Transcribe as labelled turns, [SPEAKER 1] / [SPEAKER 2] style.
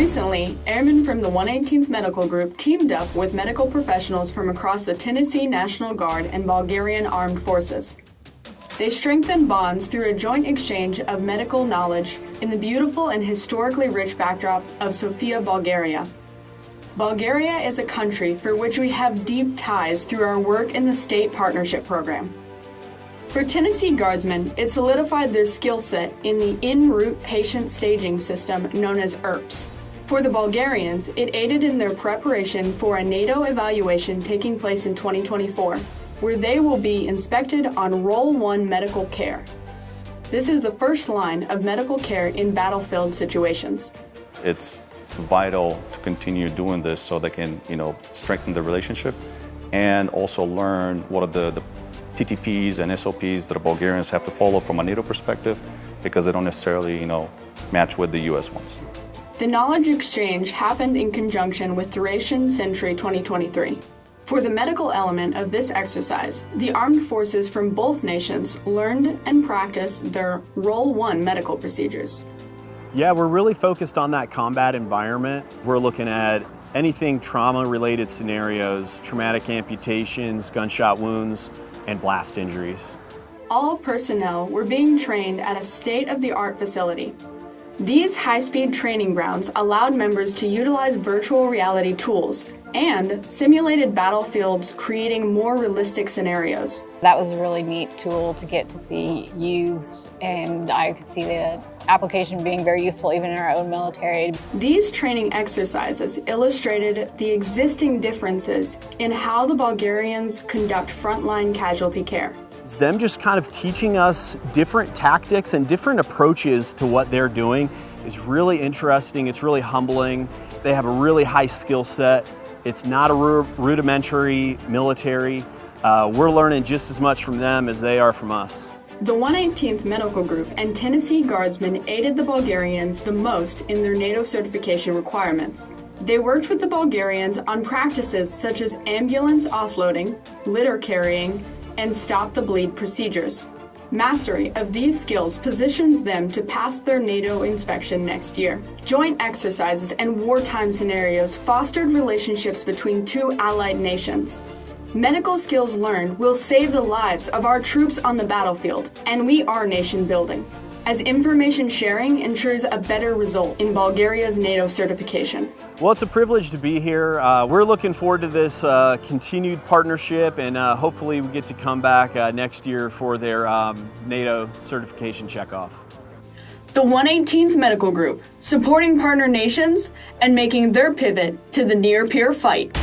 [SPEAKER 1] Recently, airmen from the 118th Medical Group teamed up with medical professionals from across the Tennessee National Guard and Bulgarian Armed Forces. They strengthened bonds through a joint exchange of medical knowledge in the beautiful and historically rich backdrop of Sofia, Bulgaria. Bulgaria is a country for which we have deep ties through our work in the State Partnership Program. For Tennessee Guardsmen, it solidified their skill set in the en route patient staging system known as ERPS. For the Bulgarians, it aided in their preparation for a NATO evaluation taking place in 2024, where they will be inspected on Role 1 medical care. This is the first line of medical care in battlefield situations.
[SPEAKER 2] It's vital to continue doing this so they can, strengthen the relationship and also learn what are the TTPs and SOPs that the Bulgarians have to follow from a NATO perspective, because they don't necessarily, match with the US ones.
[SPEAKER 1] The knowledge exchange happened in conjunction with Duration Century 2023. For the medical element of this exercise, the armed forces from both nations learned and practiced their Role 1 medical procedures.
[SPEAKER 3] Yeah, we're really focused on that combat environment. We're looking at anything trauma-related scenarios, traumatic amputations, gunshot wounds, and blast injuries.
[SPEAKER 1] All personnel were being trained at a state-of-the-art facility. These high-speed training grounds allowed members to utilize virtual reality tools and simulated battlefields, creating more realistic scenarios.
[SPEAKER 4] That was a really neat tool to get to see used, and I could see the application being very useful even in our own military.
[SPEAKER 1] These training exercises illustrated the existing differences in how the Bulgarians conduct frontline casualty care.
[SPEAKER 3] It's them just kind of teaching us different tactics and different approaches to what they're doing is really interesting. It's really humbling. They have a really high skill set. It's not a rudimentary military. We're learning just as much from them as they are from us.
[SPEAKER 1] The 118th Medical Group and Tennessee Guardsmen aided the Bulgarians the most in their NATO certification requirements. They worked with the Bulgarians on practices such as ambulance offloading, litter carrying, and stop the bleed procedures. Mastery of these skills positions them to pass their NATO inspection next year. Joint exercises and wartime scenarios fostered relationships between two allied nations. Medical skills learned will save the lives of our troops on the battlefield, and we are nation building, as information sharing ensures a better result in Bulgaria's NATO certification.
[SPEAKER 3] Well, it's a privilege to be here. We're looking forward to this continued partnership, and hopefully we get to come back next year for their NATO certification checkoff.
[SPEAKER 1] The 118th Medical Group, supporting partner nations and making their pivot to the near-peer fight.